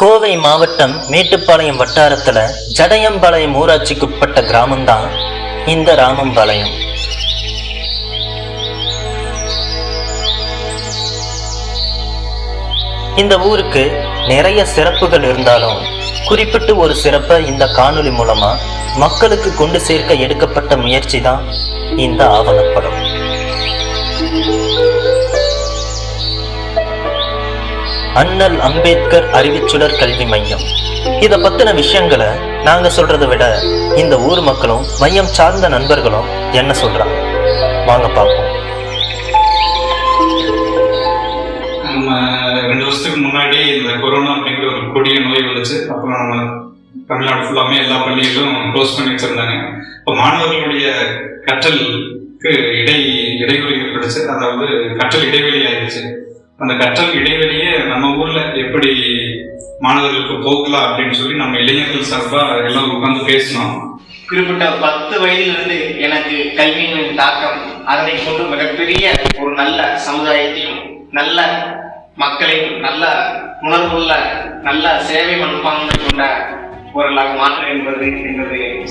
கோவை மாவட்டம் மேட்டுப்பாளையம் வட்டாரத்துல ஜடையம்பாளையம் ஊராட்சிக்குட்பட்ட கிராமம்தான் இந்த ராமம்பாளையம். இந்த ஊருக்கு நிறைய சிறப்புகள் இருந்தாலும் குறிப்பிட்டு ஒரு சிறப்பை இந்த காணொளி மூலமா மக்களுக்கு கொண்டு சேர்க்க எடுக்கப்பட்ட முயற்சி தான் இந்த ஆவணப்படம். அண்ணல் அம்பேத்கர் அறிவுச்சுடர் கல்வி மையம். இத பத்தின விஷயங்களை நாங்க சொல்றதை விட இந்த ஊர் மக்களும் மையம் சார்ந்த நண்பர்களும் என்ன சொல்றாங்க வாங்க பார்ப்போம். நம்ம 2 வருஷத்துக்கு முன்னாடி இந்த கொரோனா அப்படிங்கிற ஒரு கொடிய நோய் வந்துச்சு. அப்புறம் நம்ம தமிழ்நாடு ஃபுல்லாமே எல்லா பள்ளிகளும் க்ளோஸ் பண்ணி வச்சிருந்தாங்க. இப்போ மாணவர்களுடைய கற்றலுக்கு இடைவெளி ஏற்பட்டுச்சு. அதாவது கற்றல் இடைவெளி ஆயிடுச்சு. அந்த கற்றல் இடைவெளியே நம்ம ஊர்ல எப்படி மாணவர்களுக்கு போக்கலாம் அப்படின்னு சொல்லி நம்ம இளைஞர்கள் சார்பா எல்லாம் உட்கார்ந்து பேசணும். குறிப்பிட்ட 10 வயதிலிருந்து எனக்கு கல்வியின் தாக்கம், அதனை கொண்டு மிகப்பெரிய ஒரு நல்ல சமுதாயத்தையும் நல்ல மக்களையும் நல்ல உணர்வுள்ள நல்ல சேவை மனப்பான்மை கொண்ட பொருளாக மாற்ற என்பது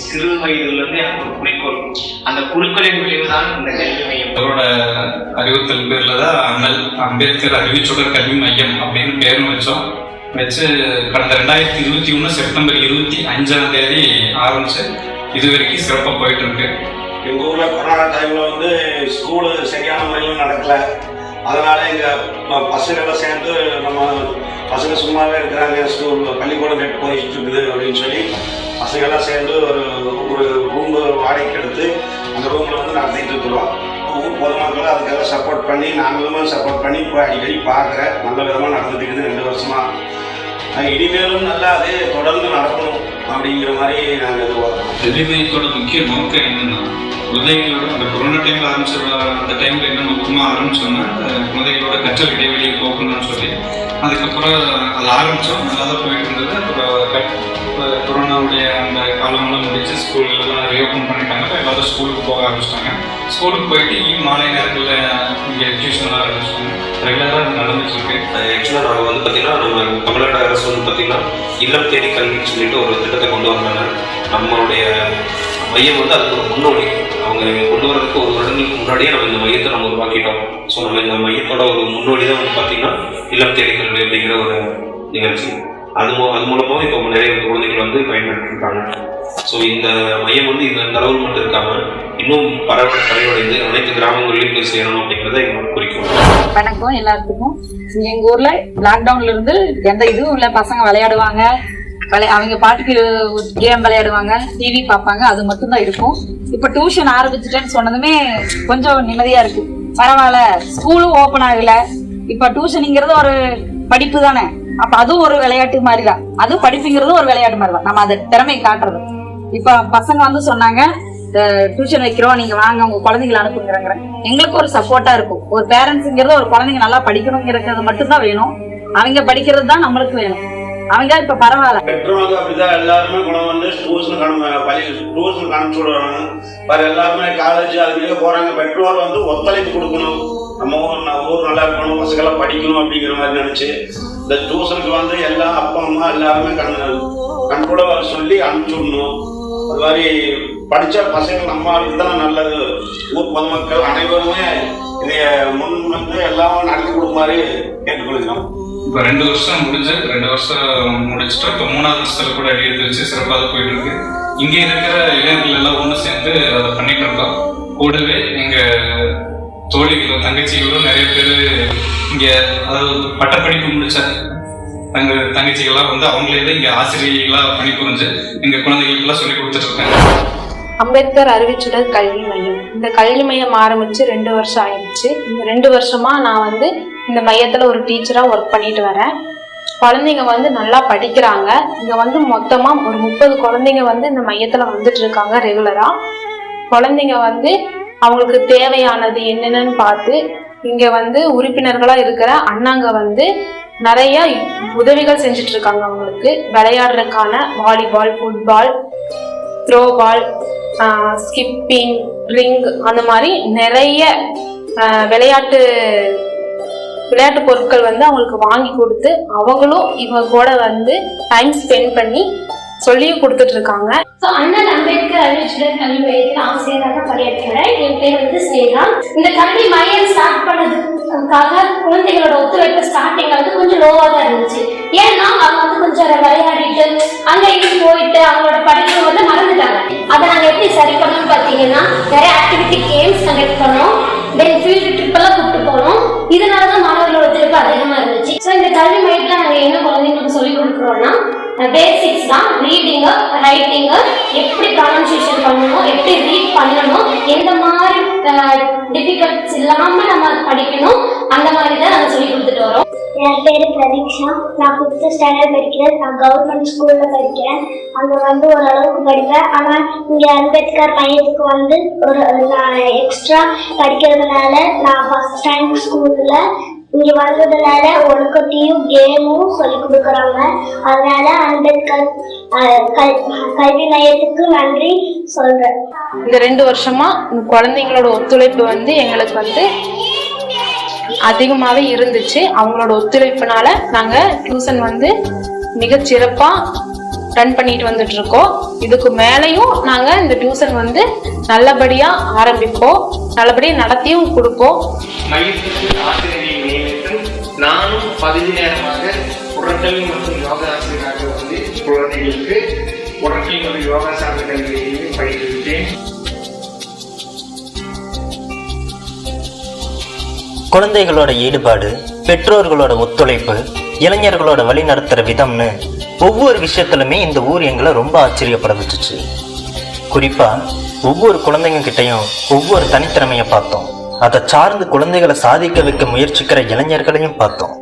சிறு வயதிலிருந்து எனக்கு ஒரு குறிக்கோள். அந்த குறிக்கோளின் விளைவுதான் இந்த கல்வி மையம். அவரோட அறிவுறுத்தல் பேர்ல தான் அண்ணல் அம்பேத்கர் அறிவுச்சுடர் கல்வி மையம் அப்படின்னு பேரும் வச்சு கடந்த 2021 செப்டம்பர் 25 ஆரம்பிச்சு இது வரைக்கும் சிறப்பாக போயிட்டு இருக்கு. எங்க ஊர்ல கொரோனா டைம்ல ஸ்கூலு சரியான முறையில் நடக்கல. அதனால எங்க பசங்களை சேர்ந்து நம்ம பசங்க சும்மாவே இருக்கிறாங்க, ஸ்கூல் பள்ளிக்கூடம் கேட்டு போயிட்டு இருக்குது அப்படின்னு சொல்லி பசங்கள்லாம் சேர்ந்து ஒரு ரூம் வாடகைக்கு எடுத்து அந்த ரூம்ல நடத்திட்டு இருக்கிறோம். ஊர் பொதுமக்களும் அதுக்காக சப்போர்ட் பண்ணி நாங்களும் சப்போர்ட் பண்ணி இப்போ அடிக்கடி பார்க்குறேன். நல்ல விதமாக நடந்துட்டு இருக்குது 2 வருஷமா. இனிமேலும் நல்லா அதே தொடர்ந்து நடக்கணும் அப்படிங்கிற மாதிரி நாங்கள் எதிர்பார்க்கிறோம். கல்வி மையத்தோட முக்கிய நோக்கம் என்னன்னா, குழந்தைகளோட அந்த கொரோனா டைம்ல ஆரம்பிச்ச அந்த டைம்ல என்ன நோக்கமாக ஆரம்பிச்சோம்னா, குழந்தைகளோட கற்றல் இடைவெளியை போக்கணும்னு சொல்லி அதுக்கப்புறம் அது ஆரம்பித்தோம். நல்லா தான் போயிட்டு இருந்தது. அப்புறம் கொரோனாவுடைய அந்த காலமெல்லாம் முடிச்சு ஸ்கூல்லாம் ரீஓப்பன் பண்ணிட்டாங்க. எல்லாரும் ஸ்கூலுக்கு போக ஆரம்பிச்சிட்டாங்க. ஸ்கூலுக்கு போயிட்டு மாலை நேரங்களில் இங்கே டியூஷன்லாம் ஆரம்பிச்சிட்டாங்க. ரெகுலராக அது நடந்துட்டு இருக்கு. ஆக்சுவலாக நாங்கள் பார்த்தீங்கன்னா நம்ம தமிழ்நாடு அரசு பார்த்தீங்கன்னா இல்லம் தேடி கல்வின்னு சொல்லிட்டு ஒரு திட்டத்தை கொண்டு வந்தாங்க. நம்மளுடைய மையம் அதுக்கு ஒரு முன்னோடி. அவங்க கொண்டு வரதுக்கு 1 வருடங்களுக்கு முன்னாடியே நம்ம இந்த மையத்தை நம்ம உருவாக்கிட்டோம். ஸோ நம்ம இந்த மையத்தோட ஒரு முன்னோடி தான் பார்த்தீங்கன்னா இல்லம் தேடி கல்வி அப்படிங்கிற ஒரு நிகழ்ச்சி. அது மூலமாக இப்போ நிறைய குழந்தைகள் பயன்படுத்தி இருக்காங்க. ஸோ இந்த மையம் இந்த அளவில் மட்டும் இருக்காம இன்னும் பரவடைந்து அனைத்து கிராமங்களிலும் போய் சேரணும் அப்படிங்கிறத எங்களோட குறிக்கோள். வணக்கம் எல்லாத்துக்கும். எங்க ஊர்ல லாக்டவுன்ல இருந்து எந்த இதுவும் இல்லை. பசங்க விளையாடுவாங்க, அவங்க பாட்டுக்கு கேம் விளையாடுவாங்க, டிவி பார்ப்பாங்க, அது மட்டும்தான் இருக்கும். இப்ப டியூஷன் ஆரம்பிச்சுட்டேன்னு சொன்னதுமே கொஞ்சம் நிம்மதியா இருக்கு. பரவாயில்ல, ஸ்கூலும் ஓப்பன் ஆகல. இப்ப டியூஷனுங்கிறது ஒரு படிப்பு தானே, அப்ப அதுவும் ஒரு விளையாட்டு மாதிரி தான். அதுவும் படிப்புங்கிறதும் ஒரு விளையாட்டு மாதிரி தான். நம்ம அதை திறமையை காட்டுறது. இப்ப பசங்க சொன்னாங்க, டியூஷன் வைக்கிறோம், நீங்க வாங்க உங்க குழந்தைங்களை அனுப்புங்கிறாங்க. எங்களுக்கு ஒரு சப்போர்ட்டா இருக்கும். ஒரு பேரண்ட்ஸுங்கிறது ஒரு குழந்தைங்க நல்லா படிக்கணுங்கிறது மட்டும்தான் வேணும். அவங்க படிக்கிறது தான் நம்மளுக்கு வேணும். அவங்க இப்ப பரவாயில்ல. பெற்றோர் அப்படிதான் எல்லாருமே குணம் டியூஷன் காமிச்சு விடுறாங்க. எல்லாருமே காலேஜ் அதுக்கு போறாங்க. பெற்றோர் ஒத்துழைப்பு கொடுக்கணும். நம்ம ஊர் நல்லா இருக்கணும், பசங்கெல்லாம் படிக்கணும் அப்படிங்கிற மாதிரி நினைச்சு இந்த டியூஷனுக்கு எல்லா அப்பா அம்மா எல்லாருமே கண்கூட சொல்லி அனுப்பிச்சுடணும். அது மாதிரி படிச்ச பசங்க நம்ம தான் நல்லது. ஊர் பொதுமக்கள் அனைவருமே இதை முன் எல்லாம் நடத்தி கொடுக்குமாறு கேட்டுக்கொள்கிறோம். இப்போ 2 வருஷம் முடிச்சுட்டு இப்போ 3ஆவது வருஷத்துல கூட எடுத்து வச்சு சிறப்பாக போயிட்டு இருக்கு. இங்கே இருக்கிற இளைஞர்கள் எல்லாம் ஒன்று சேர்ந்து அதை பண்ணிட்டு இருக்கோம். கூடவே எங்க தோழிகளும் தங்கச்சிகளும் நிறைய பேர் இங்கே அதாவது பட்டப்படிப்பு முடிச்ச தங்கச்சிகள்லாம் அவங்களே தான் இங்கே ஆசிரியர்களாக பணிபுரிஞ்சு எங்கள் குழந்தைகளுக்கெல்லாம் சொல்லி கொடுத்துட்டு இருக்காங்க. அம்பேத்கர் அறிவுச்சுடர் கல்வி மையம். இந்த கல்வி மையம் ஆரம்பிச்சு 2 வருஷம் ஆயிடுச்சு. இந்த 2 வருஷமா நான் இந்த மையத்துல ஒரு டீச்சரா ஒர்க் பண்ணிட்டு வரேன். குழந்தைங்க நல்லா படிக்கிறாங்க. இங்க மொத்தமா ஒரு 30 குழந்தைங்க இந்த மையத்துல வந்துட்டு இருக்காங்க ரெகுலரா. குழந்தைங்க அவங்களுக்கு தேவையானது என்னென்னு பார்த்து இங்க உறுப்பினர்களா இருக்கிற அண்ணாங்க நிறைய உதவிகள் செஞ்சுட்டு இருக்காங்க. அவங்களுக்கு விளையாடுறதுக்கான volleyball, football, throwball, skipping, ring, அந்த மாதிரி நிறைய விளையாட்டு பொருட்கள் வந்து அவங்களுக்கு வாங்கி கொடுத்து அவங்களும் இவங்க கூட வந்து டைம் ஸ்பெண்ட் பண்ணி சொல்லியும் கொடுத்துட்டு இருக்காங்க. ஸோ அண்ணல் அம்பேத்கர் அறிவிச்சுடர் கல்வி மையத்தில் ஆசிரியராக பணியாற்றுகிறேன். என் பேர் வந்து ஸ்னேகா. இந்த கல்வி மையம் ஸ்டார்ட் பண்ணதுக்காக குழந்தைகளோட ஒத்துழைப்பு ஸ்டார்டிங்ல வந்து கொஞ்சம் லோவாக தான் இருந்துச்சு. ஏன்னா அவங்க வந்து கொஞ்சம் விளையாடிட்டு அங்க இங்கே போயிட்டு அவங்களோட படிப்பு வந்து மறந்துட்டாங்க. அதை நாங்கள் எப்படி சரி பண்ணோம்னு பார்த்தீங்கன்னா நிறைய ஆக்டிவிட்டி கேம்ஸ் கண்டக்ட் பண்ணோம். தென் ஃபீல்டு ட்ரிப் எல்லாம் கூப்பிட்டு போனோம். இதனாலதான் மாணவர்களோட ஒத்துழைப்பு அதிகமா இருந்துச்சு. ஸோ இந்த கல்வி மையத்தில் நாங்கள் என்ன குழந்தைங்களுக்கு சொல்லிக் கொடுக்குறோம்னா பேசிக்ஸ் தான். ரீடிங்கு, ரைட்டிங்கு, எப்படி ப்ரொனன்சியேஷன் பண்ணணும், எப்படி ரீட் பண்ணணும், எந்த மாதிரி டிஃபிகல்ட்ஸ் இல்லாம நம்ம படிக்கணும், அந்த மாதிரி தான் நாங்கள் சொல்லி கொடுத்துட்டு வரோம். என் பேரு பிரதீக்ஷா. நான் 5th ஸ்டாண்டர்ட் படிக்கிறேன். நான் கவர்மெண்ட் ஸ்கூல்ல படிக்கிறேன். அங்க வந்து ஓரளவுக்கு படிப்பேன். ஆனா இங்க அம்பேத்கர் மையத்துக்கு வந்து நான் எக்ஸ்ட்ரா படிக்கிறதுனால நான் ஃபர்ஸ்ட் ரேங்க் ஸ்கூல்ல இங்க வந்ததுனால ஒழுக்கத்தையும் கேமும் சொல்லி கொடுக்குறாங்க. அதனால அம்பேத்கர் கல்வி மையத்துக்கு நன்றி சொல்றேன். இந்த 2 வருஷமா குழந்தைங்களோட ஒத்துழைப்பு வந்து எங்களுக்கு வந்து அதிகமாகவே இருந்துச்சு. அவங்களோட ஒத்துழைப்புனால நாங்கள் டியூஷன் வந்து மிகச்சிறப்பாக ரன் பண்ணிட்டு வந்துட்டு இருக்கோம். இதுக்கு மேலேயும் நாங்கள் இந்த டியூஷன் வந்து நல்லபடியாக ஆரம்பிப்போம், நல்லபடியாக நடத்தியும் கொடுப்போம். மையத்திற்கு ஆசிரியரை நியமித்து நானும் பகுதி நேரமாக உடற்கல்வி மற்றும் யோகா ஆசிரியராக வந்து குழந்தைகளுக்கு உடற்கல்வி மற்றும் யோகா சார்ந்த கல்வியையும் பயிற்றுவித்தேன். குழந்தைகளோட ஈடுபாடு, பெற்றோர்களோட ஒத்துழைப்பு, இளைஞர்களோட வழி நடத்துகிற விதம்னு ஒவ்வொரு விஷயத்துலையுமே இந்த ஊர் எங்களை ரொம்ப ஆச்சரியப்பட வச்சுச்சு. குறிப்பாக ஒவ்வொரு குழந்தைங்க கிட்டையும் ஒவ்வொரு தனித்திறமையை பார்த்தோம். அதை சார்ந்து குழந்தைகளை சாதிக்க வைக்க முயற்சிக்கிற இளைஞர்களையும் பார்த்தோம்.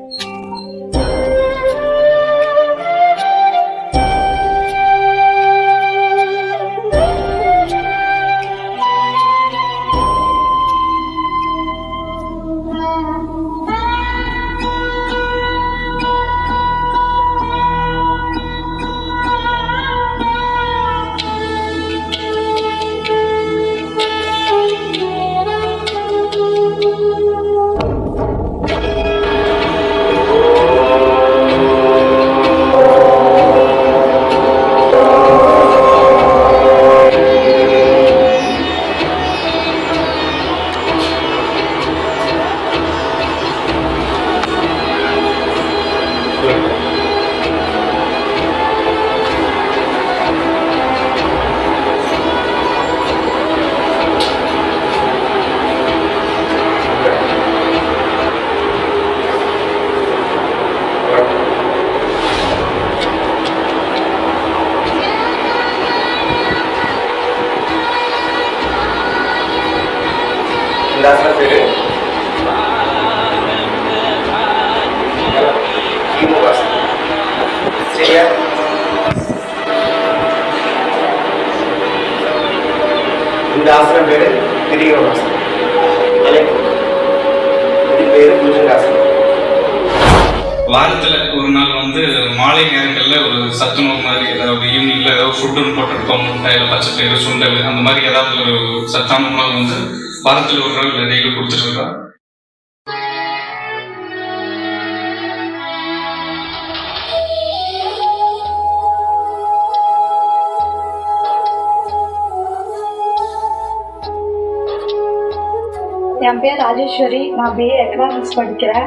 இந்த ஆசிரம் பேரு திரியோகாசனம். இது பேரு புஜங்காசனம். வாரத்துல ஒரு நாள் வந்து மாலை நேரங்கள்ல ஒரு சத்துணவு மாதிரி ஏதாவது ஈவினிங்ல ஏதாவது ஃபுட்டுன்னு போட்டிருப்போம். முட்டையில பச்சைப்பயிறு, சுண்டல், அந்த மாதிரி ஏதாவது ஒரு சத்தான உணவு வந்து வாரத்தில் ஒரு நாள் டெய்லி கொடுத்துட்டு இருக்கோம். என் பேர் ராஜேஸ்வரி. நான் பிஏ எக்கனாமிக்ஸ் படிக்கிறேன்.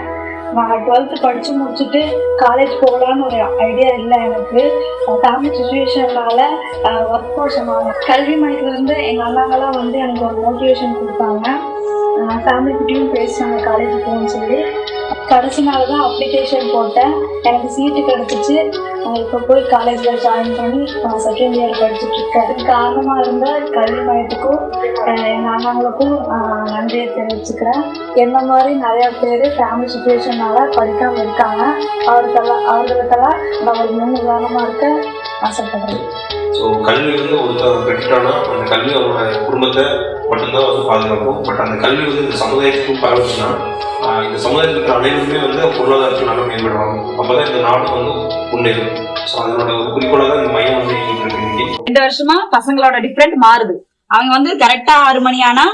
நான் 12th படித்து முடிச்சுட்டு காலேஜ் போகலான்னு ஒரு ஐடியா இல்லை எனக்கு. ஃபேமிலி சுச்சுவேஷன்னால ஒர்க் போக சொன்னாங்க. கல்வி மையத்துலேருந்து எங்கள் அண்ணாங்கெல்லாம் வந்து எனக்கு ஒரு மோட்டிவேஷன் கொடுத்தாங்க. ஃபேமிலிக்கிட்டையும் பேசினாங்க காலேஜ் போகணும்னு சொல்லி. கடைசி நாள் தான் அப்ளிகேஷன் போட்டேன். எனக்கு சீட்டு கிடச்சிச்சு. இப்போ போய் காலேஜில் ஜாயின் பண்ணி நான் செகண்ட் இயர் படிச்சுட்டு இருக்கேன். இதுக்கு காரணமாக இருந்த கல்வி மையத்துக்கும் எங்கள் அண்ணாங்களுக்கும் நன்றியை தெரிவிச்சுக்கிறேன். என்ன மாதிரி நிறையா பேர் ஃபேமிலி சுச்சுவேஷனால படிக்காமல் இருக்காங்க. அவர்களுக்கெல்லாம் நான் ஒரு முன் உதாரணமாக இருக்க ஆசைப்படுறேன். ஸோ கல்வி வந்து ஒருத்தர் பெற்றுட்டானா அந்த கல்வி அவரோட குடும்பத்தை மட்டும்தான் வந்து பாதுகாக்கும். பட் அந்த கல்வி வந்து இந்த சமுதாயத்துக்கும் பரவுச்சுன்னா இந்த சமுதாயத்தில் இருக்கிற அனைவருமே வந்து பொருளாதாரத்தில் நல்லா மேம்படுவாங்க. அப்போதான் இந்த நாடு வந்து முன்னேறும். ஸோ அதனோட ஒரு குறிக்கோளாக தான் இந்த மையம் வந்து இருக்கு. 2 வருஷமா பசங்களோட டிஃப்ரெண்ட் மாறுது. அவங்க வந்து கரெக்டா 6 மணி ஆனா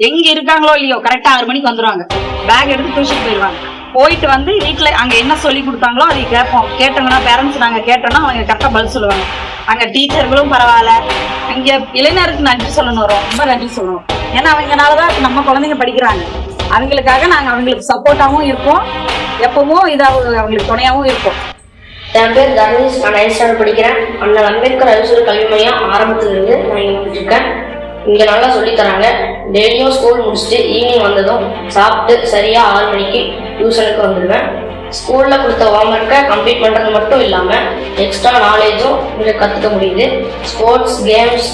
எங்க இருக்காங்களோ இல்லையோ கரெக்டா 6 மணிக்கு வந்துருவாங்க. பேக் எடுத்து டியூஷன் போயிடுவாங்க. போயிட்டு வந்து வீட்டுல அங்க என்ன சொல்லி கொடுத்தாங்களோ அதை கேட்போம். கேட்டோம்னா பேரண்ட்ஸ் நாங்க கேட்டோம்னா அவங்க கரெக்டா பதில் சொல்லுவாங்க. அங்க டீச்சர்களும் பரவாயில்ல. அங்க இளைஞருக்கு நன்றி சொல்லணும், ரொம்ப நன்றி சொல்லணும். ஏன்னா அவங்கனாலதான் நம்ம குழந்தைங்க படிக்கிறாங்க. அவங்களுக்காக நாங்க அவங்களுக்கு சப்போர்ட்டாவும் இருக்கோம், எப்பவும் இதாக அவங்களுக்கு துணையாவும் இருக்கோம். என் பேர் தர்மேஷ், நான் 9th ஸ்டாண்டர்ட் படிக்கிறேன். அண்ணல் அம்பேத்கர் அறிவுச்சுடர் கல்வி மையம் ஆரம்பத்திலிருந்து நான் இங்கே வந்துருக்கேன். இங்கே நல்லா சொல்லித்தராங்க. டெய்லியும் ஸ்கூல் முடிச்சுட்டு ஈவினிங் வந்ததும் சாப்பிட்டு சரியாக 6 மணிக்கு டியூஷனுக்கு வந்துடுவேன். ஸ்கூலில் கொடுத்த ஹோம்ஒர்க்கை கம்ப்ளீட் பண்ணுறது மட்டும் இல்லாமல் எக்ஸ்ட்ரா நாலேஜும் இங்கே கற்றுக்க முடியுது. ஸ்போர்ட்ஸ், கேம்ஸ்,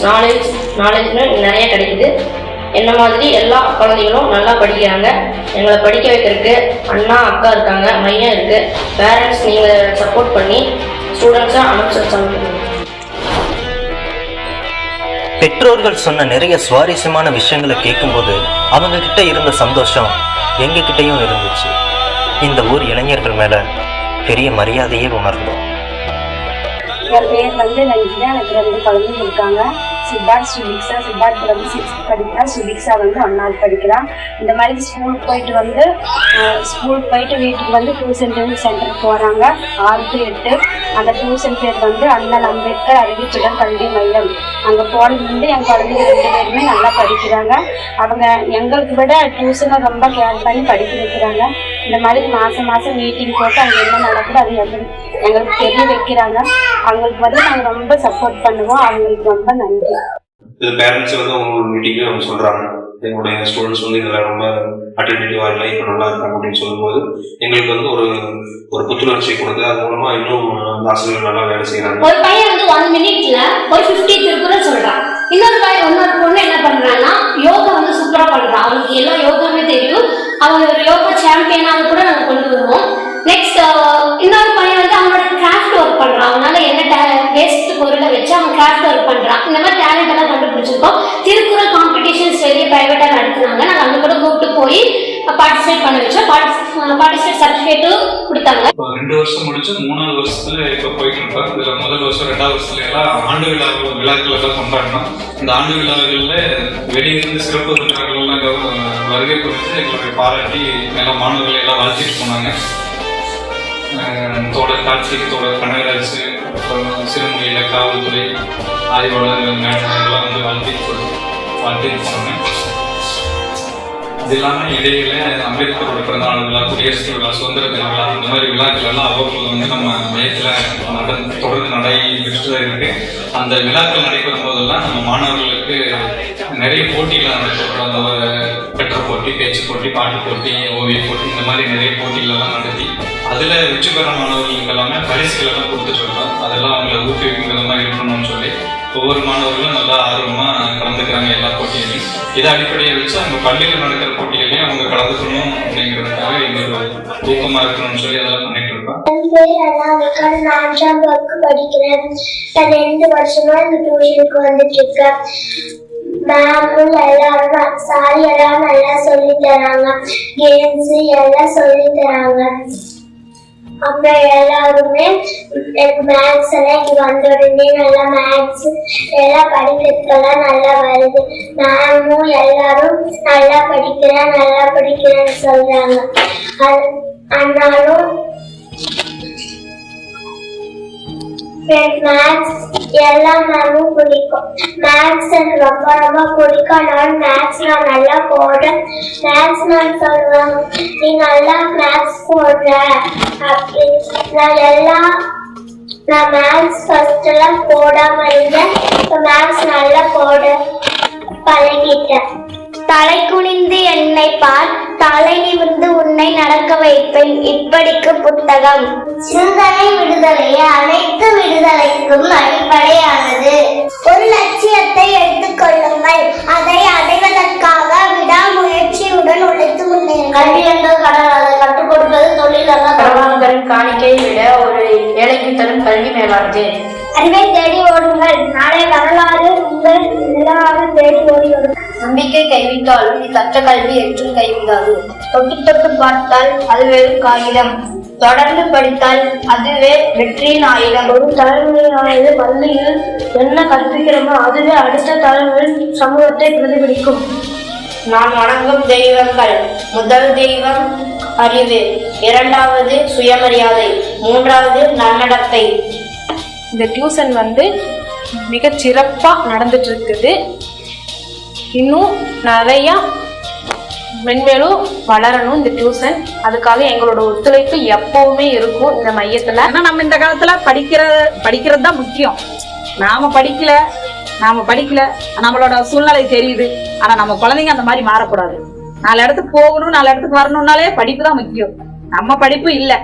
நாலேஜ்னு நிறைய கிடைக்குது. என்ன மாதிரி எல்லா குழந்தைகளும் நல்லா படிக்கிறாங்க. எங்களை படிக்க வைக்கிறதுக்கு அண்ணா அக்கா இருக்காங்க, மையம் இருக்குது. பேரண்ட்ஸ் நீங்கள் சப்போர்ட் பண்ணி ஸ்டூடெண்ட்ஸை அனுப்பிச்சு. பெற்றோர்கள் சொன்ன நிறைய சுவாரஸ்யமான விஷயங்களை கேட்கும்போது அவங்க கிட்ட இருந்த சந்தோஷம் எங்க கிட்டையும் இருந்துச்சு. இந்த ஊர் இளைஞர்கள் மேல பெரிய மரியாதையே உணர்ந்தோம். என் பேர் நஞ்சினா. எனக்கு 2 குழந்தைங்க இருக்காங்க. சித்தார்த், சுபிக்ஷா. சித்தார்த் 6th படிக்கிறான், சுபிக்ஷா 1வது படிக்கிறான். இந்த மாதிரி ஸ்கூலுக்கு போயிட்டு வீட்டுக்கு டியூஷன் சென்டருக்கு போகிறாங்க. 6 to 8. அந்த டியூஷன் பேர் அண்ணல் அம்பேத்கர் அறிவுச்சுடர் கல்வி மையம். அங்கே போனதுலேருந்து என் குழந்தைங்க 2 பேருமே நல்லா படிக்கிறாங்க. அவங்க எங்களுக்கு விட டியூஷனை ரொம்ப கேர் பண்ணி படிக்க வைக்கிறாங்க. இந்த மாதிரி மாதம் மீட்டிங் போட்டு அங்கே என்ன நடக்குது அது எங்களுக்கு தெரிய வைக்கிறாங்க. அவங்களுக்கு நாங்கள் ரொம்ப சப்போர்ட் பண்ணுவோம். அவங்களுக்கு ரொம்ப நன்றி. இது பேரண்ட்ஸ் அவங்க மீட்டிங்ல அவங்க சொல்றாங்க, எங்களுடைய ஸ்டூடெண்ட்ஸ் இதெல்லாம் ரொம்ப அட்டென்டிவா இல்லை, இப்போ நல்லா இருக்காங்க அப்படின்னு சொல்லும்போது எங்களுக்கு ஒரு புத்துணர்ச்சி கொடுத்து அது மூலமா இன்னும் அந்த ஆசிரியர்கள் நல்லா வேலை செய்யறாங்க. ஒரு பையன் 1 minute ஒரு 50 திருக்குறள் சொல்றான். இன்னொரு பொண்ணு என்ன பண்றான்னா யோகா சூப்பரா பண்றான். அவனுக்கு எல்லா யோகாவுமே தெரியும். அவங்க ஒரு யோகா சாம்பியனாக கூட நாங்கள் கொண்டு வருவோம். நெக்ஸ்ட் இன்னொரு பையன் அவனோட கிராஃப்ட் ஒர்க் பண்றான். அவனால என்ன வேஸ்ட் பொருளை வச்சு அவன் கிராஃப்ட் ஒர்க் பண்றான். இந்த மாதிரி டேலண்ட் எல்லாம் கண்டுபிடிச்சிருக்கோம். திருக்குறள் காம்படிஷன்ஸ் வெளியே பிரைவேட்டா நடத்துனாங்க. நாங்கள் அங்க கூட கூப்பிட்டு போய் பார்ட்டிசிபேட் பண்ண வச்சோம். பார்ட்டிசிபேட் சர்டிஃபிகேட்டும் கொடுத்தாங்க. 2 வருஷம் முடிச்சு 3வது வருஷத்துல இப்ப போயிட்டு இருக்கோம். இதுல முதல் வருஷம் 2வது வருஷத்துல எல்லாம் ஆண்டு விழாக்கள் எல்லாம் கொண்டாடணும். இந்த ஆண்டு விழாக்கள்ல வெளியிருந்து சிறப்பு விருந்தினர்கள் வருகை குறித்து எங்களுடைய பாராட்டி எல்லா மாணவர்கள் எல்லாம் வாழ்த்திட்டு போனாங்க. தோழர் கார்த்திக், தோழர் கனகராஜ், சிறுமொழியில காவல்துறை ஆய்வாளர் எல்லாம் வாழ்த்திட்டு போனாங்க. இது இல்லாமல் இடையில அம்பேத்கரோட பிறந்தநாள் விழா, குடியரசு விழா, சுதந்திர தின விழா, இந்த மாதிரி விழாக்கள் எல்லாம் அவ்வப்போது நம்ம மையத்தில் தொடர்ந்து நடைபெற்று இருக்கு. அந்த விழாக்கள் நடைபெறும் போதெல்லாம் நம்ம மாணவர்களுக்கு நிறைய போட்டிகள் நடத்துகிறோம். பெற்ற போட்டி, பேச்சு போட்டி, பாட்டு போட்டி, ஓவிய போட்டி, இந்த மாதிரி நிறைய போட்டிகள் எல்லாம் நடத்தி அதில் வெற்றி பெற மாணவர்களுக்கு எல்லாமே பரிசுகள் எல்லாம் கொடுத்துட்டு இருக்கோம். அதெல்லாம் அவங்களை ஊக்குவிக்கிற மாதிரி இருக்கணும்னு சொல்லி ஒவ்வொரு மாணவர்களும் நல்லா ஆர்வமாக கலந்துக்கிறாங்க எல்லா போட்டியிலையும். இதை அடிப்படையை வச்சு அவங்க பள்ளியில் நடக்கிற போட்டிகளையும் அவங்க கலந்துக்கணும் அப்படிங்கிறதுக்காக எங்களுக்கு ஊக்கமாக இருக்கணும்னு சொல்லி அதெல்லாம் பண்ணிட்டு இருக்கோம். என் பேர் அண்ணாவிக்கா. நான் 5ஆம் வகுப்பு படிக்கிறேன். 2 வருஷமா இந்த டியூஷனுக்கு வந்துட்டு இருக்கேன். மேமும் எல்லாரும் சாரி எல்லாம் நல்லா சொல்லி தராங்க. கேம்ஸ் எல்லாம் சொல்லி தராங்க. அப்புறம் எல்லாருமே எனக்கு மேக்ஸ் எல்லாம் இங்கே வந்த உடனே நல்லா மேக்ஸ் எல்லாம் படிக்கிறதுக்கெல்லாம் நல்லா வருது. மேமும் எல்லாரும் நல்லா படிக்கிறேன்னு சொல்றாங்க. ஆனாலும் மேக்ஸ் எல்லா மேமும் பிடிக்கும். மேக்ஸ் எனக்கு ரொம்ப பிடிக்கும். அதனால மேக்ஸ் நான் நல்லா போடுறேன். மேக்ஸ் மேம் சொல்லுவாங்க, நீ நல்லா மேக்ஸ் போடுற அப்படின்னு. நான் மேக்ஸ் ஃபர்ஸ்ட் எல்லாம் போடாம இருந்தேன். இப்போ மேக்ஸ் நல்லா போட பழகிட்டேன். தலை குனிந்து என்னை பார், தலை நிமிர்ந்து உன்னை நடக்க வைப்பேன். இப்படிக்கு புத்தகம். சிந்தனை விடுதலையே அனைத்து விடுதலைக்கும் அடிப்படையானது. ஒரு லட்சியத்தை எடுத்துக்கொள்ளுங்கள், அதை அடைவதற்காக விடாமுயற்சியுடன் உழைத்து முன்னேறுங்கள். கல்வி என்பது கடல், அதை கற்றுக் கொடுப்பது தொழில் அல்ல. பிரபாகரன் காணிக்கையை விட ஒரு ஏழைக்கு தரும் கல்வி மேலானது. அறிவை தேடி ஓடுங்கள், நாளை வரலாறு உங்கள் நிலவாக தேடி ஓடி வரும். நம்பிக்கை கைவிட்டாலும் நீ கற்ற கல்வி என்றும் கைவிடாது. தொட்டு தொட்டு பார்த்தால் அது வெறும் காகிதம், தொடர்ந்து படித்தால் அதுவே வெற்றியின் ஆயுதம். ஒரு தலைமுறையானது பள்ளியில் என்ன கற்பிக்கிறோமோ அதுவே அடுத்த தலைமுறையில் சமூகத்தை பிரதிபலிக்கும். நான் வணங்கும் தெய்வங்கள்: முதல் தெய்வம் அறிவு, இரண்டாவது சுயமரியாதை, மூன்றாவது நன்னடத்தை. இந்த டியூஷன் வந்து மிக சிறப்பாக நடந்துட்டு இருக்குது. இன்னும் நிறையா மென்மேலும் வளரணும் இந்த டியூஷன். அதுக்காக எங்களோட ஒத்துழைப்பு எப்பவுமே இருக்கும் இந்த மையத்துல. ஆனா நம்ம இந்த காலத்துல படிக்கிறது தான் முக்கியம். நாம படிக்கல நம்மளோட சூழ்நிலை தெரியுது. ஆனா நம்ம குழந்தைங்க அந்த மாதிரி மாறக்கூடாது. 4 இடத்துக்கு போகணும், 4 இடத்துக்கு வரணும்னாலே படிப்பு தான் முக்கியம். நம்ம படிப்பு இல்லை,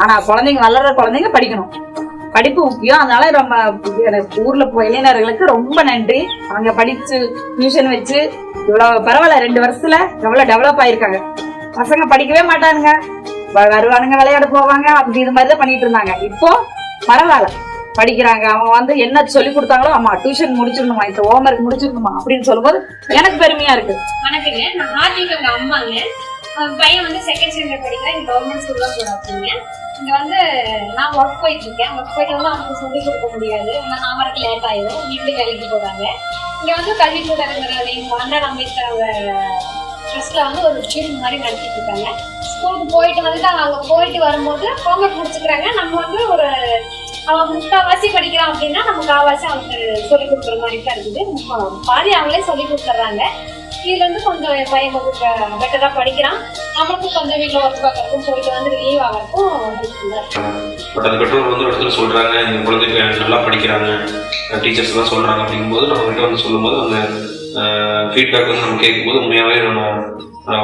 ஆனா குழந்தைங்க வளர்ற குழந்தைங்க படிக்கணும். படிப்பு முக்கியம். அதனால நம்ம ஊர்ல இளைஞர்களுக்கு ரொம்ப நன்றி. அவங்க படிச்சு டியூஷன் வச்சு இவ்வளவு பரவாயில்ல, 2 வருஷத்துல எவ்வளவு டெவலப் ஆயிருக்காங்க. பசங்க படிக்கவே மாட்டானுங்க, வருவானுங்க, விளையாட போவாங்க, அப்படி இது மாதிரிதான் பண்ணிட்டு இருந்தாங்க. இப்போ பரவாயில்ல, படிக்கிறாங்க. அவங்க வந்து என்ன சொல்லி கொடுத்தாங்களோ, அம்மா டியூஷன் முடிச்சிடணுமா, இந்த ஹோம்ஒர்க் முடிச்சிடணுமா அப்படின்னு சொல்லும்போது எனக்கு பெருமையா இருக்கு. வணக்கங்க, நான் ஹார்திக் உங்க அம்மாங்க. பையன் வந்து 2nd ஸ்டாண்டர்ட் படிக்கிறேன். இங்க கவர்மெண்ட் ஸ்கூல்ல போறாங்க. இங்க வந்து நான் ஒர்க் போயிட்டு இருக்கேன். ஒர்க் போயிட்டு வந்து அவனுக்கு சொல்லி கொடுக்க முடியாது, நான் வரக்கு லேட் ஆயிடும், வீட்டுக்கு வேலைக்கு போறாங்க. இங்க வந்து கல்விக்கூடங்கிற எங்க அண்ணன் அம்பேத்கர் ட்ரஸ்ட்ல வந்து ஒரு ஃபீல்ட் மாதிரி நடத்திட்டு இருக்காங்க. ஸ்கூலுக்கு போயிட்டு வந்துட்டு அங்க போயிட்டு வரும்போது ஹோம்ஒர்க் முடிச்சுக்கிறாங்க. நம்ம வந்து ஒரு அவன் 3/4 படிக்கிறான் அப்படின்னா நம்ம 1/4 அவனுக்கு சொல்லி கொடுக்குற மாதிரி தான் இருக்குது. பாதி அவங்களே சொல்லி கொடுத்துட்றாங்க. இதுல இருந்து கொஞ்சம் என் பையன் கொஞ்சம் பெட்டரா படிக்கிறான். நம்மளுக்கும் கொஞ்சம் வீட்டுல ஒர்க் பார்க்கறதுக்கும் போயிட்டு வந்து லீவ் ஆகிறதுக்கும் பட் அந்த பெற்றோர் வந்து ஒரு இடத்துல சொல்றாங்க, இந்த குழந்தைங்க நல்லா படிக்கிறாங்க, டீச்சர்ஸ் எல்லாம் சொல்றாங்க அப்படிங்கும்போது நம்ம கிட்ட வந்து சொல்லும்போது அந்த ஃபீட்பேக் வந்து நம்ம கேட்கும்போது உண்மையாவே நம்ம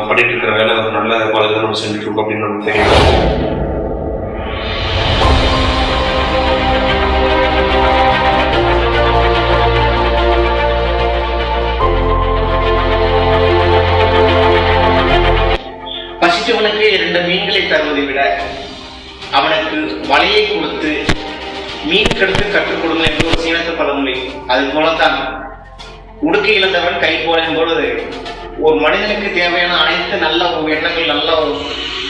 பண்ணிட்டு இருக்கிற வேலை ஒரு நல்ல குவாலிட்டி நம்ம செஞ்சுட்டு இருக்கோம் அப்படின்னு நமக்கு தெரியும். பசித்தவனுக்கு 2 மீன்களை தருவதை விட அவனுக்கு வலையை கொடுத்து மீன் கெடுத்து கற்றுக் கொடுங்க என்று ஒரு சீனத்து பழமொழி. அது போலத்தான் உடுக்கை இழந்தவன் கை போலும் பொழுது ஒரு மனிதனுக்கு தேவையான அனைத்து நல்ல எண்ணங்கள், நல்ல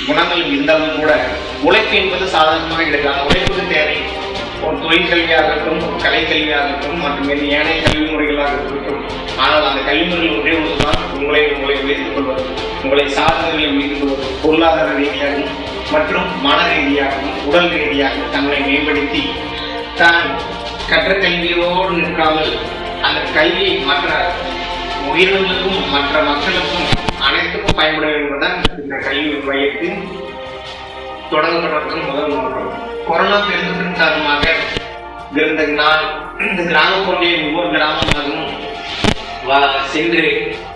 குணங்கள் இருந்தாலும் கூட உழைப்பு என்பது சாதாரணமாக கிடைக்காது. உழைப்புக்கு தேவை ஒரு தொழில் கல்வியாகட்டும், ஒரு கலை கல்வியாகட்டும், மற்றும் ஏனைய கல்வி முறைகளாக இருக்கட்டும். ஆனால் அந்த கல்விமுறைகள் ஒன்றே ஒன்றுதான் உங்களை உயர்த்திக் கொள்வது, உங்களை சாதனைகளை உயர்த்திக் கொள்வது. பொருளாதார ரீதியாகவும் மற்றும் மன ரீதியாகவும் உடல் ரீதியாகவும் தங்களை மேம்படுத்தி தான் கற்ற கல்வியோடு நிற்காமல் அந்த கல்வியை மற்ற உயிரினங்களுக்கும் மற்ற மக்களுக்கும் அனைத்துக்கும் பயன்பட வேண்டும் என்பதுதான் இந்த கல்வி மையத்தின் தொடங்கப்பட்டதற்கு முதல் நோக்கம். கொரோனா பெருந்தொற்றின் காரணமாக இருந்த நாள் இந்த கிராமப்புறங்களில் ஒவ்வொரு கிராமமாகவும் சென்று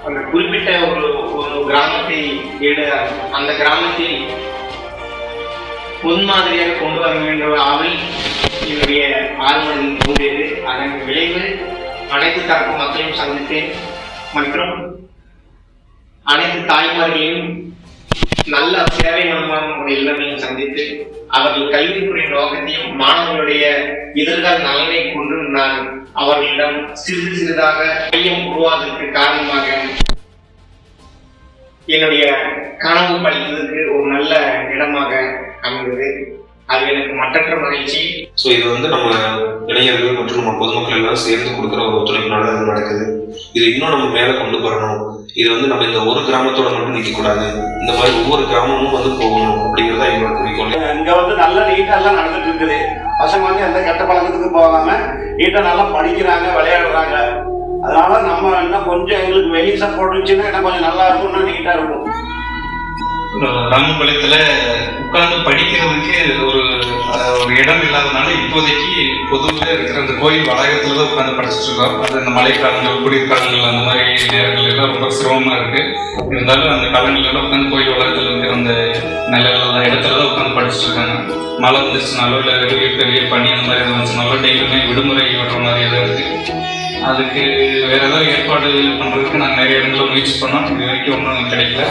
அந்த குறிப்பிட்ட ஒரு கிராமத்தை அந்த கிராமத்தில் பொன்மாதிரியாக கொண்டு வர வேண்டும் ஆவல் என்னுடைய ஆர்வம் தோன்றியது. அதன் விளைவு அனைத்து தரப்பு மக்களையும் சந்தித்தேன் மற்றும் அனைத்து தாய்மார்களையும் நல்ல சேவை மனமான எல்லாரையும் சந்தித்து அவர்கள் கல்வித்துறை நோக்கத்தையும் மாணவர்களுடைய எதிர்கால நலனை கொண்டு நான் அவர்களிடம் சிறிது சிறிதாக மையம் உருவாவதற்கு காரணமாக என்னுடைய கனவு பழித்ததற்கு ஒரு நல்ல இடமாக அமைந்தது. அது எனக்கு மற்றற்ற மகிழ்ச்சி. ஸோ இது வந்து நம்ம இளைஞர்கள் மற்றும் நம்ம பொதுமக்கள் எல்லாம் சேர்ந்து கொடுக்குற ஒரு ஒத்துழைப்புனால இது நடக்குது. இது இன்னும் நம்ம மேலே கொண்டு வரணும். இது வந்து நம்ம இந்த ஒரு கிராமத்தோட மட்டும் நிற்கக்கூடாது, இந்த மாதிரி ஒவ்வொரு கிராமமும் வந்து போகணும் அப்படிங்கிறத எங்களோட குறிக்கோள். இங்க வந்து நல்ல நீட்டா எல்லாம் நடந்துட்டு இருக்குது. பசங்க வந்து எந்த கெட்ட பழக்கத்துக்கு போகாம நீட்டா நல்லா படிக்கிறாங்க, விளையாடுறாங்க. அதனால நம்ம இன்னும் கொஞ்சம் எங்களுக்கு வெளி சப்போர்ட் இருந்துச்சுன்னா இன்னும் கொஞ்சம் நல்லா இருக்கும், இன்னும் நீட்டா இருக்கும். ராமபாளையத்துல உட்கார்ந்து படிக்கிறதுக்கு ஒரு இடம் இல்லாதனால இப்போதைக்கு பொதுவில் இருக்கிற அந்த கோயில் வளாகத்துல தான் உட்காந்து படிச்சுட்டு இருக்கோம். அது அந்த மழைக்காலங்கள், குளிர்காலங்கள், அந்த மாதிரி நேரங்கள் எல்லாம் ரொம்ப சிரமமா இருக்கு. இருந்தாலும் அந்த காலங்கள் எல்லாம் உட்காந்து கோயில் வளாகத்தில் இருக்கிற அந்த நல்ல இடத்துல தான் உட்காந்து படிச்சுட்டு இருக்காங்க. மழை வந்துச்சுனாலோ இல்லை பெரிய பனி அந்த மாதிரி எதாவது வந்துச்சுனாலோ டெய்லியுமே விடுமுறை விடுற மாதிரி எதாவது இருக்கு. அதுக்கு வேற ஏதாவது ஏற்பாடு பண்றதுக்கு நாங்கள் நிறைய இடங்களில் முயற்சி பண்ணோம். இது வரைக்கும் ஒன்றும் கிடைக்கல.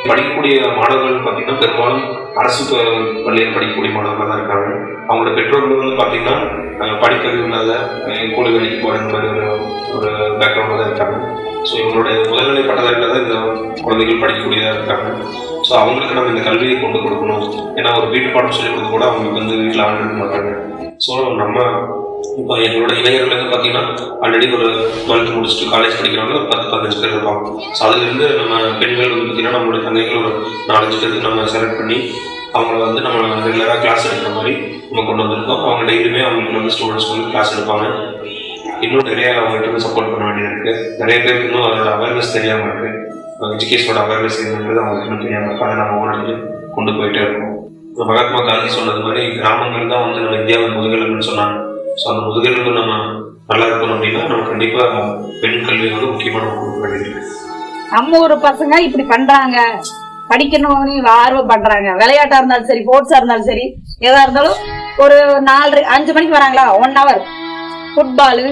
படிக்கக்கூடிய மாணவர்கள் பார்த்தீங்கன்னா பெரும்பாலும் அரசு பள்ளியில் படிக்கக்கூடிய மாணவர்கள் தான் இருக்காங்க. அவங்களோட பெற்றோர்கள் வந்து பார்த்தீங்கன்னா படிப்பறிவு இல்லாத கூலி வேலைக்கு போகிற மாதிரி ஒரு பேக்ரவுண்டில் தான் இருக்காங்க. ஸோ இவங்களுடைய முதல்நிலை பட்டதாரியில் தான் இந்த குழந்தைகள் படிக்கக்கூடியதாக இருக்காங்க. ஸோ அவங்களுக்கு நம்ம இந்த கல்வியை கொண்டு கொடுக்கணும். ஏன்னா ஒரு வீட்டு பாடம் சொல்லிக் கொடுத்து கூட அவங்களுக்கு வந்து வீட்டில் ஆண்டு மாட்டாங்க. ஸோ நம்ம இப்போ எங்களோட இளைஞர்கள் வந்து பார்த்தீங்கன்னா ஆல்ரெடி ஒரு 12th முடிச்சுட்டு காலேஜ் படிக்கிறவங்க ஒரு 10-15 பேர் இருப்பாங்க. ஸோ அதுலேருந்து நம்ம பெண்கள் வந்து பார்த்தீங்கன்னா நம்மளுடைய தங்கைகள் ஒரு 4-5 பேருக்கு நம்ம செலக்ட் பண்ணி அவங்கள வந்து நம்ம ரெகுலராக கிளாஸ் எடுக்கிற மாதிரி நம்ம கொண்டு வந்திருக்கோம். அவங்க டெய்லியுமே அவங்களுக்கு வந்து ஸ்டூடெண்ட்ஸ் வந்து கிளாஸ் எடுப்பாங்க. இன்னும் நிறைய அவங்கள்ட்ட சப்போர்ட் பண்ண வேண்டியது இருக்குது. நிறைய பேருக்கு இன்னும் அதோட அவேர்னஸ் தெரியாமல் இருக்குது. எஜுகேஷனோட அவேர்னஸ் என்னன்றது அவங்களுக்கு இன்னும் தெரியாமல் இருக்குது. அதை நம்ம ஓனர்ந்து கொண்டு போயிட்டே இருக்கோம். மகாத்மா காந்தி சொன்னது மாதிரி கிராமங்கள் தான் வந்து நம்ம இந்தியாவின் முதுகெலும்புன்னு சொன்னாங்க. ஸோ அந்த முதுகெலும்பு நம்ம நல்லா இருக்கணும் அப்படின்னா நம்ம கண்டிப்பாக பெண் கல்வி வந்து முக்கியமான கொடுக்க வேண்டியது. நம்ம ஒரு பசங்க இப்படி பண்றாங்க, படிக்கணும்னு ஆர்வம் பண்றாங்க. விளையாட்டா இருந்தாலும் சரி, ஸ்போர்ட்ஸா இருந்தாலும் சரி, எதா இருந்தாலும் ஒரு 4-5 மணிக்கு வராங்களா, 1 hour ஃபுட்பாலு,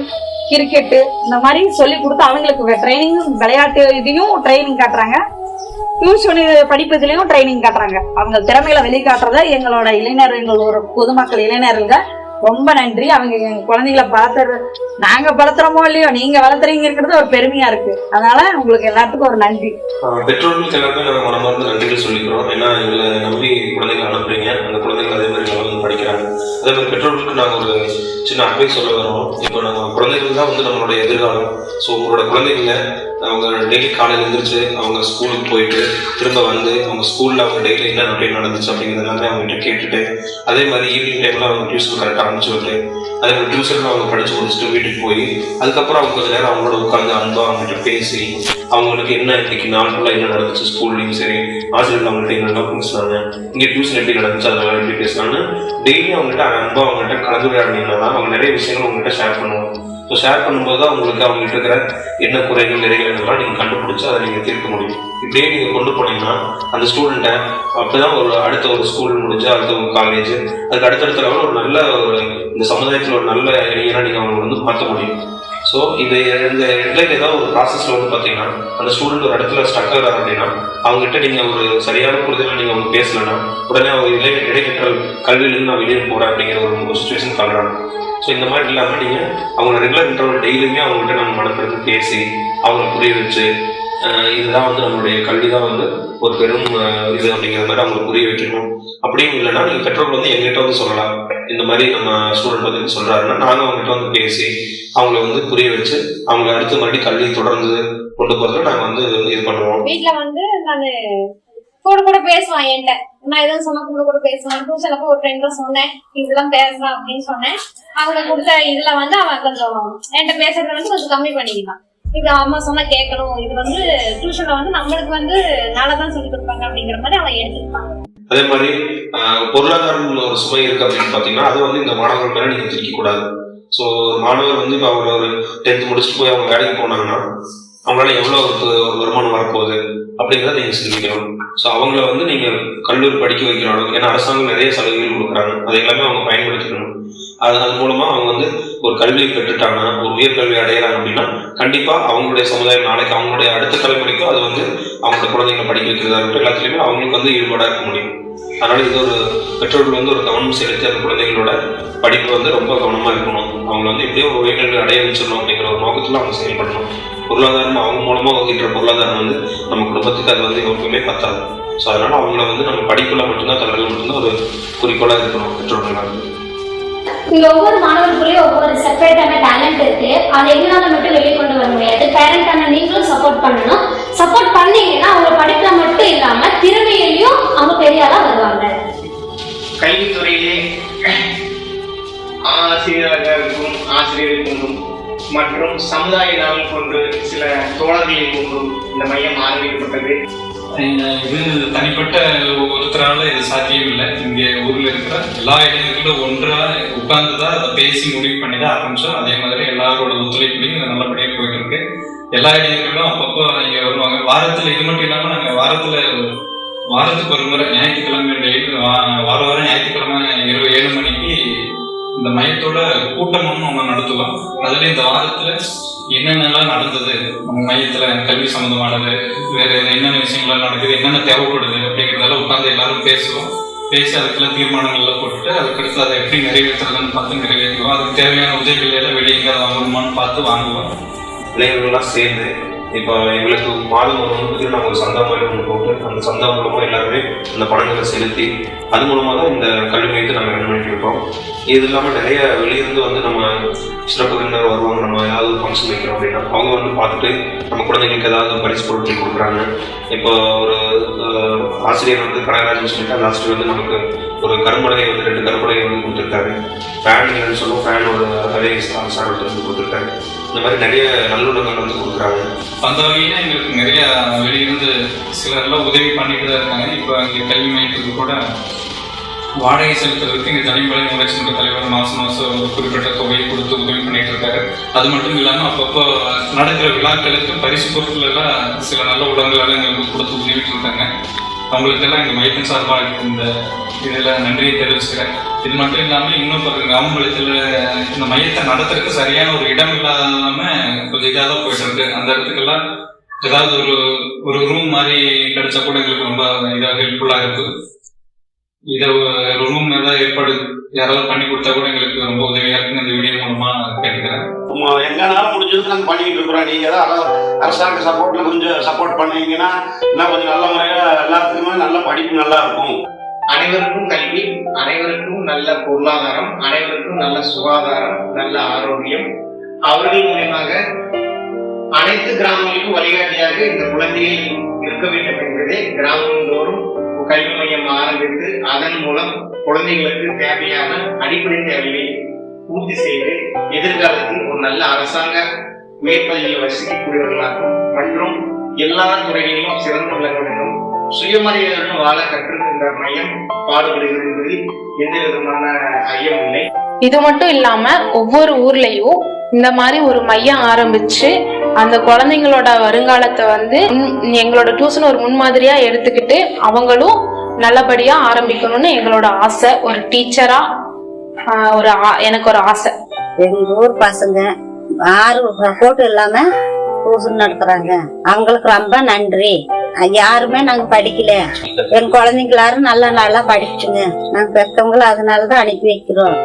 கிரிக்கெட்டு இந்த மாதிரி சொல்லி கொடுத்து அவங்களுக்கு ட்ரைனிங், விளையாட்டு இதையும் ட்ரைனிங் காட்டுறாங்க, டியூஷன் படிப்பதுலயும் ட்ரைனிங் காட்டுறாங்க. அவங்க திறமைகளை வெளிக்காட்டுறத எங்களோட இளைஞர், எங்களோட பொதுமக்கள் இளைஞர்கள் ரொம்ப நன்றி. அவங்க எங்க குழந்தைகளை நாங்க வளர்த்துறோமோ இல்லையோ, நீங்க வளர்த்துறீங்கிறது ஒரு பெருமையா இருக்கு. அதனால உங்களுக்கு எல்லாத்துக்கும் ஒரு நன்றி. பெற்றோர்களுக்கு எல்லாமே நாங்கள் மனமார்ந்த நன்றிகள் சொல்லிக்கிறோம். ஏன்னா எங்களை நம்பி குழந்தைகளை அனுப்புறீங்க. அந்த குழந்தைகள் அதே மாதிரி வந்து படிக்கிறாங்க. அதே மாதிரி பெற்றோர்களுக்கு நாங்கள் ஒரு சின்ன அட்வைஸ் சொல்ல வரோம். இப்போ நம்ம குழந்தைகள் தான் வந்து நம்மளுடைய எதிர்காலம். ஸோ உங்களோட குழந்தைகளை அவங்க டெய்லி காலையில் எழுந்திரிச்சு அவங்க ஸ்கூலுக்கு போயிட்டு திரும்ப வந்து அவங்க ஸ்கூலில் அவங்க டெய்லி என்ன ரொட்டீன் நடந்துச்சு அப்படிங்கிறது எல்லாமே அவங்ககிட்ட கேட்டுட்டு, அதே மாதிரி ஈவினிங் டைமில் அவங்க டியூஷன் கரெக்டாக அனுப்பிச்சு விட்டு, அதே மாதிரி டியூஷனில் அவங்க படித்து முடிச்சுட்டு வீட்டுக்கு போய் அதுக்கப்புறம் அவங்க கொஞ்சம் நேரம் அவங்களோட உட்காந்து அன்பாக அவங்ககிட்ட பேசி அவங்களுக்கு என்ன இன்னைக்கு நாள் ஃபுல்லாக என்ன நடந்துச்சு, ஸ்கூல்லையும் சரி, ஆசிரியர்கள் அவங்கள்ட்ட என்னெல்லாம் பேசினாங்க, இங்கே டியூஷன் எப்படி நடந்துச்சு, அதெல்லாம் எப்படி பேசினான்னு டெய்லி அவங்ககிட்ட அன்பாக அவங்ககிட்ட கலந்துரையாடினீங்கன்னா தான் அவங்க நிறைய விஷயங்கள் அவங்ககிட்ட ஷேர் பண்ணுவாங்க. ஸோ ஷேர் பண்ணும்போது தான் உங்களுக்கு அவங்ககிட்ட இருக்கிற என்ன குறைகள் நிறைகள் இதெல்லாம் நீங்கள் கண்டுபிடிச்சி அதை நீங்கள் தீர்க்க முடியும். இப்படியே நீங்கள் கொண்டு போனீங்கன்னா அந்த ஸ்டூடெண்ட்டை அப்போதான் ஒரு அடுத்த ஒரு ஸ்கூல் முடிஞ்சு அடுத்த ஒரு காலேஜ், அதுக்கு அடுத்தடுத்த லெவலில் ஒரு நல்ல ஒரு இந்த சமுதாயத்தில் ஒரு நல்ல இளைஞராக நீங்கள் அவங்க வந்து மாற்ற முடியும். ஸோ இந்த இடத்துல ஏதாவது ஒரு ப்ராசஸில் வந்து பார்த்தீங்கன்னா அந்த ஸ்டூடெண்ட் ஒரு இடத்துல ஸ்டக் ஆகிறார் அப்படின்னா அவங்ககிட்ட நீங்கள் ஒரு சரியான புரிதல் நீங்கள் அவங்க பேசலைன்னா உடனே அவங்க இடைக்கற்றல் கல்வியிலேருந்து நான் வெளியே போகிறேன் அப்படிங்கிற ஒரு சுச்சுவேஷன் தள்ளுறாங்க. ஸோ இந்த மாதிரி இல்லாமல் நீங்கள் அவங்க ரெகுலர் இன்டர்வல் டெய்லியுமே அவங்ககிட்ட நம்ம மனப்பிறகு பேசி அவங்களை புரிய வச்சு இதுதான் வந்து நம்மளுடைய கல்வி தான் வந்து ஒரு பெரும் இது அப்படிங்கிற மாதிரி அவங்களுக்கு புரிய வைக்கணும். அப்படியும் இல்லைன்னா நீங்கள் பெற்றோர்கள் வந்து எங்ககிட்ட வந்து சொல்லலாம், இந்த மாதிரி நம்ம ஸ்டூடெண்ட் வந்து சொல்கிறாருன்னா நாங்கள் அவங்ககிட்ட வந்து பேசி அவங்கள வந்து புரிய வச்சு அவங்க அடுத்த மறுபடியும் கல்வி தொடர்ந்து கொண்டு போகிறதுக்கு நாங்கள் வந்து இது பண்ணுவோம். வீட்டில் வந்து நான் கூட பேசுவான் என்கிட்ட, நான் எதுவும் சொன்னா கூட பேசுவான். டியூஷன்ல போய் ஒரு ஃப்ரெண்ட் தான் சொன்னேன் இதெல்லாம் பேசலாம் அப்படின்னு சொன்னேன். அவங்க கொடுத்த இதுல வந்து அவன் கொஞ்சம் என்கிட்ட பேசுறத வந்து கொஞ்சம் கம்மி பண்ணிக்கலாம். இது அம்மா சொன்னா கேட்கணும், இது வந்து டியூஷன்ல வந்து நம்மளுக்கு வந்து நாளதான் சொல்லி கொடுப்பாங்க அப்படிங்கிற மாதிரி அவன் எடுத்துக்கிட்டாங்க. அதே மாதிரி பொருளாதாரம் ஒரு சுமை இருக்கு அப்படின்னு பாத்தீங்கன்னா அது வந்து இந்த மாணவர்கள் மேல நீங்க திரிக்க கூடாது. ஸோ மாணவர் வந்து இப்போ அவங்க ஒரு 10th முடிச்சுட்டு போய் அவங்க வேலைக்கு போனாங்கன்னா அவங்களால எவ்வளோ ஒரு வருமானம் வரப்போகுது அப்படிங்கிறத நீங்கள் சிந்திக்கணும். ஸோ அவங்கள வந்து நீங்கள் கல்லூரி படிக்க வைக்கிற அளவுக்கு, ஏன்னா அரசாங்கம் நிறைய சலுகைகள் கொடுக்குறாங்க, அதை எல்லாமே அவங்க பயன்படுத்திக்கணும். அது மூலமாக அவங்க வந்து ஒரு கல்வியை பெற்றுட்டாங்க, ஒரு உயர்கல்வி அடையிறாங்க அப்படின்னா கண்டிப்பாக அவங்களுடைய சமுதாயம் நாளைக்கு அவங்களுடைய அடுத்த தலைமுறைக்கும் அது வந்து அவங்களோட குழந்தைங்களை படிக்க வைக்கிறதா இருக்கட்டும் எல்லாத்துலேயுமே அவங்களுக்கு வந்து ஈடுபாடாக இருக்க முடியும். அதனால இது ஒரு பெற்றோர்கள் வந்து ஒரு கவனம் செலுத்தி அந்த குழந்தைகளோட படிப்பு வந்து ரொம்ப கவனமாக இருக்கணும். அவங்களை வந்து எப்படியோ ஒரு உயர்கல்வி அடைய வச்சிடணும் அப்படிங்கிற ஒரு நோக்கத்தில் அவங்க செயல்படணும். பொருளாதாரம் அவங்க மூலமாக வகிக்கிற பொருளாதாரம் வந்து நம்ம குடும்பத்துக்கு அது வந்து எப்பவுமே பத்தாது. ஸோ அதனால அவங்கள வந்து நம்ம படிப்புல மட்டும்தான் தளர்ல மட்டும்தான் ஒரு குறிக்கோளாக இருக்கணும் பெற்றோர்களாக. இங்க ஒவ்வொரு மாணவர்களுக்குள்ளேயும் ஒவ்வொரு செப்பரேட்டான டேலண்ட் இருக்கு. அதை எங்களால மட்டும் வெளியே கொண்டு வர முடியாது. பேரண்டான நீங்களும் சப்போர்ட் பண்ணணும். சப்போர்ட் பண்ணீங்கன்னா அவங்க படிப்புல மட்டும் இல்லாம திறமையிலையும் அவங்க பெரிய ஆளா வருவாங்க. கல்வித்துறையிலே ஆசிரியர்களுக்கும் ஆசிரியர்களுக்கும் மற்றும் சமுதாய நலன் கொண்டு சில தோழர்களை கொண்டும் இந்த மையம் ஆரம்பிக்கப்பட்டது. இது தனிப்பட்ட ஒருத்தரால இது சாத்தியம் இல்லை. இங்க ஊர்ல இருக்கிற எல்லா இளைஞர்களும் ஒன்றா உட்கார்ந்துதான் அதை பேசி முடிவு பண்ணி தான் ஆரம்பிச்சோம். அதே மாதிரி எல்லாரோட ஒத்துழைப்புலையும் நல்லபடியாக போயிட்டு இருக்கு. எல்லா இளைஞர்களும் அப்பப்போ இங்க வருவாங்க. வாரத்துல இது மட்டும் இல்லாம நாங்க வாரத்துக்கு ஒரு முறை ஞாயிற்றுக்கிழமை வாரம் ஞாயிற்றுக்கிழமை இரவு 7 மணிக்கு இந்த மையத்தோட கூட்டமும் நம்ம நடத்துவோம். அதுல இந்த வாரத்துல என்னென்னலாம் நடந்தது, நம்ம மையத்துல கல்வி சம்பந்தமானது, வேற என்னென்ன விஷயங்கள்லாம் நடக்குது, என்னென்ன தேவைப்படுது அப்படிங்கிறதெல்லாம் உட்காந்து எல்லாரும் பேசுவோம். பேசி அதுக்கெல்லாம் தீர்மானங்கள்லாம் போட்டுட்டு அதுக்கடுத்து அதை எப்படி நிறைவேற்றுறதுன்னு பார்த்து நிறைவேற்றுவோம். அதுக்கு தேவையான உதவிகள் எல்லாம் வெளியே வாங்கணுமான்னு பார்த்து வாங்குவோம். பிள்ளைங்கள்லாம் சேர்ந்து இப்போ எங்களுக்கு மாதம் ஒரு வந்து நாங்கள் ஒரு சந்தா மாதிரி ஒன்று போட்டு அந்த சந்தா மூலமாக எல்லாருமே அந்த பணங்களை செலுத்தி அது மூலமாக தான் இந்த கல்வி மையத்தை நாங்கள் ரன் பண்ணிட்டு இருக்கோம். இது இல்லாமல் நிறைய வெளியிருந்து வந்து நம்ம சிறப்பு விருந்தினர் வருவாங்க. நம்ம ஏதாவது ஒரு ஃபங்க்ஷன் வைக்கிறோம் அப்படின்னா அவங்க வந்து பார்த்துட்டு நம்ம குழந்தைங்களுக்கு ஏதாவது பரிசு பொருட்கள் கொடுக்குறாங்க. இப்போ ஒரு ஆசிரியர் வந்து கனகராஜன் சொல்லிட்டு அந்த ஆசிரியர் வந்து நமக்கு ஒரு கரும்பலகை வந்து 2 கரும்பலகை வந்து கொடுத்துருக்காரு. ஃபேன் இல்லைன்னு சொல்லுவோம், ஃபேன் ஒரு அதே சார் வந்து கொடுத்துருக்காரு. இந்த மாதிரி நிறைய நல்லுள்ளங்கள் வந்து கொடுக்குறாங்க. அந்த வகையில் எங்களுக்கு நிறைய வெளியிருந்து சிலர்லாம் உதவி பண்ணிட்டு தான் இருக்காங்க. இப்போ இங்கே கல்வி மையத்துக்கு கூட வாடகை செலுத்துறதுக்கு இங்கே தனிமலை முறைச்சங்க தலைவர் மாதம் ஒரு குறிப்பிட்ட தொகையை கொடுத்து உதவி பண்ணிட்டு இருக்காரு. அது மட்டும் இல்லாமல் அப்பப்போ நடக்கிற விழாக்களுக்கு பரிசு பொருட்கள் எல்லாம் சில நல்ல உடல்களால் எங்களுக்கு கொடுத்து உதவிட்டு இருக்காங்க. அவங்களுக்கெல்லாம் எங்கள் மையத்தின் சார்பாக இந்த இதில் நன்றியை தெரிவிச்சுக்கிறேன். இது மட்டும் இல்லாமல் இன்னும் கிராமத்தில் இந்த மையத்தை நடத்துறதுக்கு சரியான ஒரு இடம் இல்லாமல் கொஞ்சம் இதாக தான் போயிட்டு இருக்கு. அந்த இடத்துக்கெல்லாம் ஏதாவது ஒரு ரூம் மாதிரி கிடைச்சா கூட எங்களுக்கு ரொம்ப இதாக ஹெல்ப்ஃபுல்லாக இருக்கு. இதை ஒரு ரூம் ஏதாவது ஏற்பாடு யாராவது பண்ணி கொடுத்தா கூட எங்களுக்கு ரொம்ப உதவியாக இருக்குன்னு இந்த வீடியோ மூலமா கேட்டுக்கிறேன். எங்களால முடிஞ்சது நாங்கள் பண்ணிக்கிட்டு இருக்கிறோம். நீங்க தான் அரசாங்க சப்போர்ட்ல கொஞ்சம் சப்போர்ட் பண்ணீங்கன்னா இன்னும் கொஞ்சம் நல்ல முறையா எல்லாத்துக்குமே நல்ல படிப்பு நல்லா இருக்கும். அனைவருக்கும் கல்வி, அனைவருக்கும் நல்ல பொருளாதாரம், அனைவருக்கும் நல்ல சுகாதாரம், நல்ல ஆரோக்கியம், அவர்கள் மூலமாக அனைத்து கிராமங்களுக்கும் வழிகாட்டியாக இந்த குழந்தைகள் இருக்க வேண்டும் என்பதே கிராமந்தோறும் கல்வி மையம் ஆரம்பித்து அதன் மூலம் குழந்தைகளுக்கு தேவையான அடிப்படை தேவையை பூர்த்தி செய்து எதிர்காலத்தில் ஒரு நல்ல அரசாங்க மேற்பள்ளியை வசிக்கக்கூடியவர்களாகவும் மற்றும் எல்லா துறைகளிலும் சிறந்து விளங்க வேண்டும், சுயமரியாதையுடன் வாழ கற்றுக்கின்ற மையம் பாடுபடுகிறது என்பதில் எந்த விதமான ஐயம் இல்லை. இது மட்டும் இல்லாம ஒவ்வொரு ஊர்லயும் இந்த மாதிரி ஒரு மையம் ஆரம்பிச்சு அந்த குழந்தைங்களோட வருங்காலத்தை வந்து எங்களோட டியூஷன் ஒரு முன்மாதிரியா எடுத்துக்கிட்டு அவங்களும் நல்லபடியா ஆரம்பிக்கணும்னு எங்களோட ஆசை. ஒரு டீச்சரா எனக்கு ஒரு ஆசை. எங்க ஊர் பசங்க யாரும் சப்போர்ட் இல்லாம டியூஷன் நடத்துறாங்க. அவங்களுக்கு ரொம்ப நன்றி. யாருமே நாங்க படிக்கல, என் குழந்தைங்களாரும் நல்லா படிச்சுங்க. நாங்க பெற்றவங்களும் அதனாலதான் அனுப்பி வைக்கிறோம்.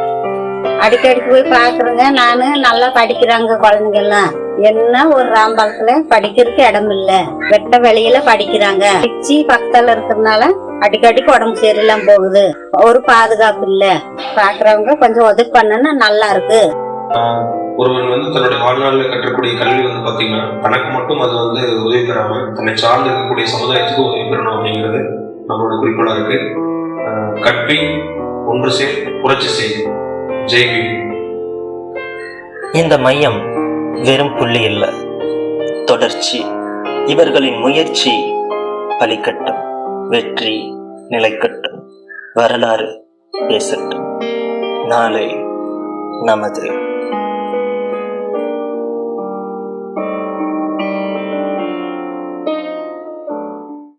அடிக்கடி போய் பாக்குறேங்க. நானு நல்லா படிக்கிறாங்க குழந்தைங்க எல்லாம். என்ன ஒரு ராம்பாளத்துல படிக்கிறதுக்கு இடம் இல்ல, வெட்ட வெளியில படிக்கிறாங்க. பிச்சி பக்கத்துல இருக்கிறதுனால அடிக்கடிக்கு உடம்பு சரியில்லாம போகுது. ஒரு பாதுகாப்பு இல்ல. பாக்குறவங்க கொஞ்சம் உதவி பண்ணனா நல்லா இருக்கு. ஒருவன் வந்து தன்னுடைய வாழ்நாளில் கற்றக்கூடிய கல்வி வந்து பார்த்தீங்கன்னா தனக்கு மட்டும் அது வந்து உதவி பெறாம தன்னை சார்ந்து இருக்கக்கூடிய சமுதாயத்துக்கு உதவி பெறணும் அப்படிங்கிறது நம்மளோட குறிக்கோளாக இருக்கு. கற்பி ஒன்று சேர் புரட்சி செய். ஜெய்பீம். இந்த மையம் வெறும் புள்ளி இல்லை, தொடர்ச்சி. இவர்களின் முயற்சி பலிக்கட்டும், வெற்றி நிலைக்கட்டும், வரலாறு பேசட்டும். நாளை நமது